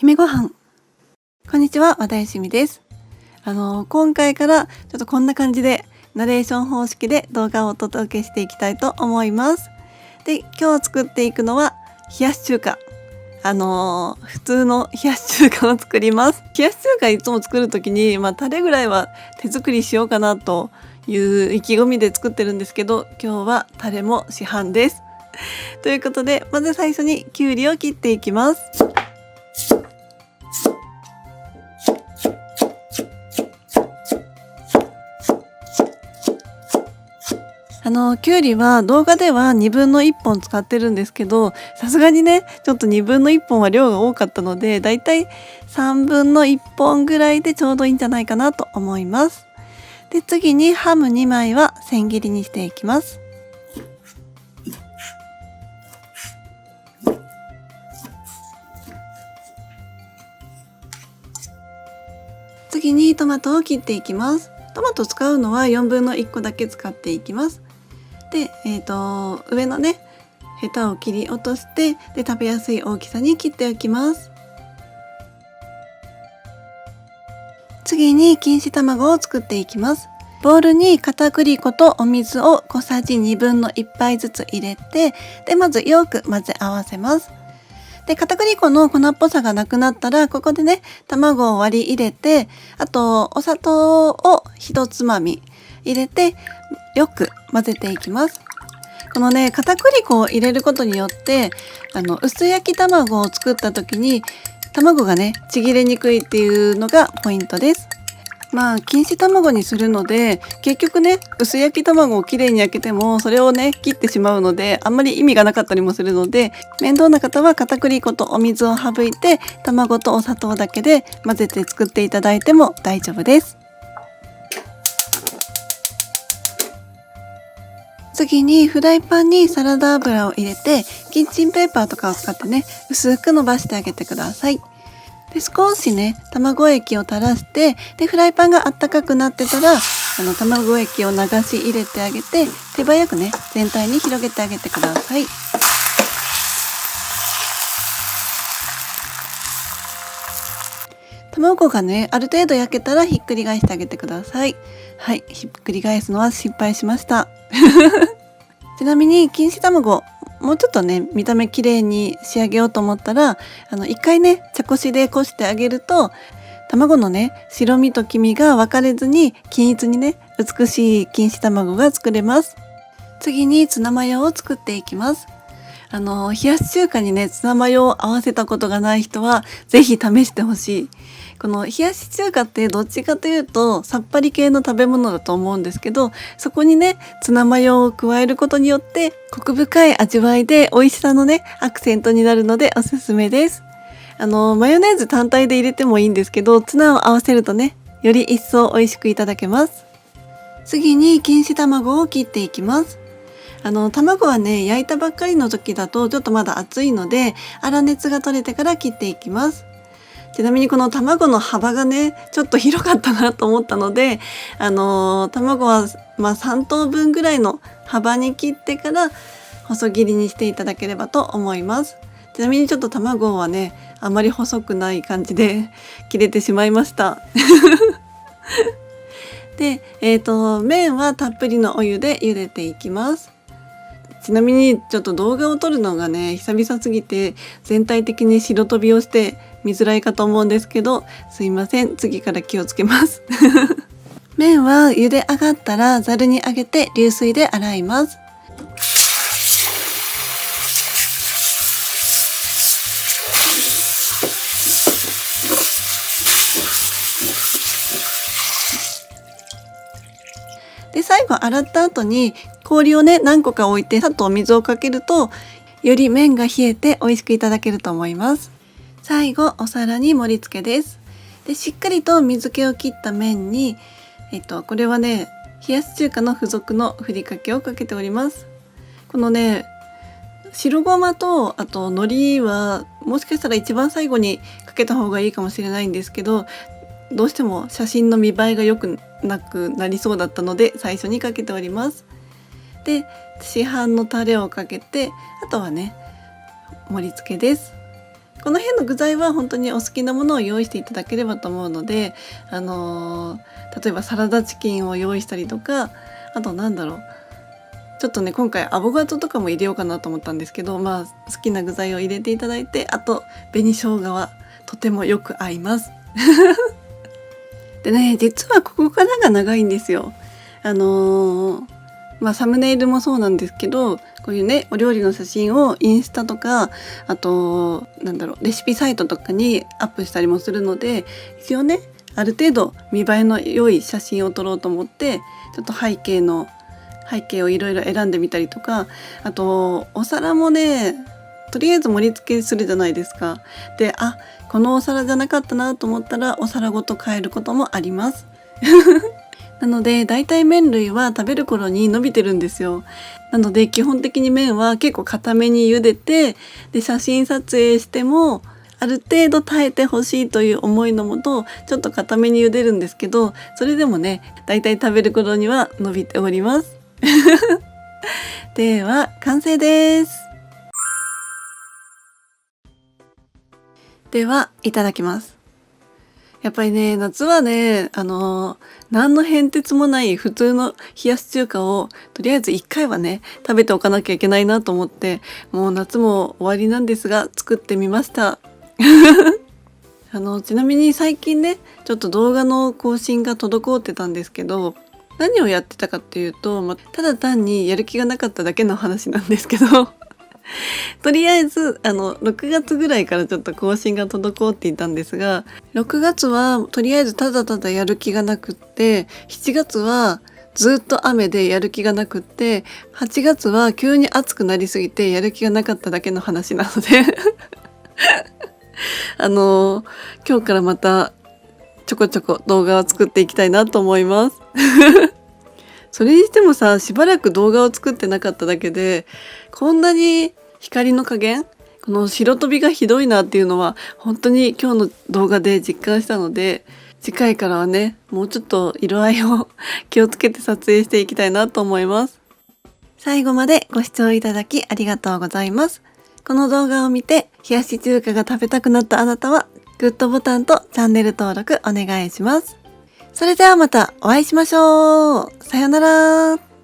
姫ご飯。こんにちは、和田よしみです。今回からちょっとこんな感じでナレーション方式で動画をお届けしていきたいと思います。で、今日作っていくのは冷やし中華。普通の冷やし中華を作ります。冷やし中華いつも作るときに、タレぐらいは手作りしようかなという意気込みで作ってるんですけど、今日はタレも市販です。ということで、まず最初にきゅうりを切っていきます。きゅうりは動画では1/2の1本使ってるんですけど、さすがにねちょっと1/2の1本は量が多かったので、だいたい1/3の1本ぐらいでちょうどいいんじゃないかなと思います。で、次にハム2枚は千切りにしていきます。次にトマトを切っていきます。トマト使うのは1/4の1個だけ使っていきます。で、上のねヘタを切り落として、で食べやすい大きさに切っておきます。次に錦糸卵を作っていきます。ボウルに片栗粉とお水を小さじ1/2の1杯ずつ入れて、でまずよく混ぜ合わせます。で、片栗粉の粉っぽさがなくなったら、ここでね卵を割り入れて、あとお砂糖を1つまみ入れてよく混ぜていきます。このね片栗粉を入れることによって薄焼き卵を作った時に卵がねちぎれにくいっていうのがポイントです。錦糸卵にするので、結局ね薄焼き卵をきれいに焼けてもそれをね切ってしまうので、あんまり意味がなかったりもするので、面倒な方は片栗粉とお水を省いて卵とお砂糖だけで混ぜて作っていただいても大丈夫です。次にフライパンにサラダ油を入れて、キッチンペーパーとかを使ってね薄く伸ばしてあげてください。で、少しね卵液を垂らして、でフライパンがあったかくなってたら卵液を流し入れてあげて、手早くね全体に広げてあげてください。卵がねある程度焼けたらひっくり返してあげてください。はい、ひっくり返すのは失敗しましたちなみに錦糸卵、もうちょっとね見た目綺麗に仕上げようと思ったら、一回ね茶こしでこしてあげると、卵のね白身と黄身が分かれずに均一にね美しい錦糸卵が作れます。次にツナマヨを作っていきます。冷やし中華にねツナマヨを合わせたことがない人はぜひ試してほしい。この冷やし中華ってどっちかというとさっぱり系の食べ物だと思うんですけど、そこにねツナマヨを加えることによってコク深い味わいで美味しさのねアクセントになるのでおすすめです。マヨネーズ単体で入れてもいいんですけど、ツナを合わせるとねより一層美味しくいただけます。次に錦糸卵を切っていきます。卵はね焼いたばっかりの時だとちょっとまだ熱いので、粗熱が取れてから切っていきます。ちなみにこの卵の幅がねちょっと広かったなと思ったので、卵は3等分ぐらいの幅に切ってから細切りにしていただければと思います。ちなみにちょっと卵はねあまり細くない感じで切れてしまいましたで、麺はたっぷりのお湯で茹でていきます。ちなみにちょっと動画を撮るのがね久々すぎて、全体的に白飛びをして見づらいかと思うんですけど、すいません、次から気をつけます麺は茹で上がったらざるにあげて流水で洗います。で、最後洗った後に氷をね何個か置いてさっとお水をかけると、より麺が冷えて美味しくいただけると思います。最後お皿に盛り付けです。で、しっかりと水気を切った麺にこれはね冷やし中華の付属のふりかけをかけております。このね白ごまとあと海苔はもしかしたら一番最後にかけた方がいいかもしれないんですけど、どうしても写真の見栄えが良くなくなりそうだったので最初にかけております。で、市販のタレをかけて、あとはね盛り付けです。この辺の具材は本当にお好きなものを用意していただければと思うので、例えばサラダチキンを用意したりとか、あとちょっとね今回アボカドとかも入れようかなと思ったんですけど、好きな具材を入れていただいて、あと紅生姜はとてもよく合いますでね、実はここからが長いんですよ。サムネイルもそうなんですけど、こういうねお料理の写真をインスタとか、あとレシピサイトとかにアップしたりもするので、一応ねある程度見栄えの良い写真を撮ろうと思って、ちょっと背景をいろいろ選んでみたりとか、あとお皿もねとりあえず盛り付けするじゃないですか。で、このお皿じゃなかったなと思ったらお皿ごと変えることもありますなのでだいたい麺類は食べる頃に伸びてるんですよ。なので基本的に麺は結構固めに茹でて、で写真撮影してもある程度耐えてほしいという思いのもと、ちょっと固めに茹でるんですけど、それでもねだいたい食べる頃には伸びておりますでは完成です。ではいただきます。やっぱりね夏はね何の変哲もない普通の冷やし中華をとりあえず1回はね食べておかなきゃいけないなと思って、もう夏も終わりなんですが作ってみましたちなみに最近ねちょっと動画の更新が滞ってたんですけど、何をやってたかっていうと、ただ単にやる気がなかっただけの話なんですけどとりあえず6月ぐらいからちょっと更新が滞っていたんですが、6月はとりあえずただただやる気がなくって、7月はずっと雨でやる気がなくって、8月は急に暑くなりすぎてやる気がなかっただけの話なので今日からまたちょこちょこ動画を作っていきたいなと思いますそれにしてもさ、しばらく動画を作ってなかっただけでこんなに光の加減、この白飛びがひどいなっていうのは本当に今日の動画で実感したので、次回からはねもうちょっと色合いを気をつけて撮影していきたいなと思います。最後までご視聴いただきありがとうございます。この動画を見て冷やし中華が食べたくなったあなたはグッドボタンとチャンネル登録お願いします。それではまたお会いしましょう。さよなら。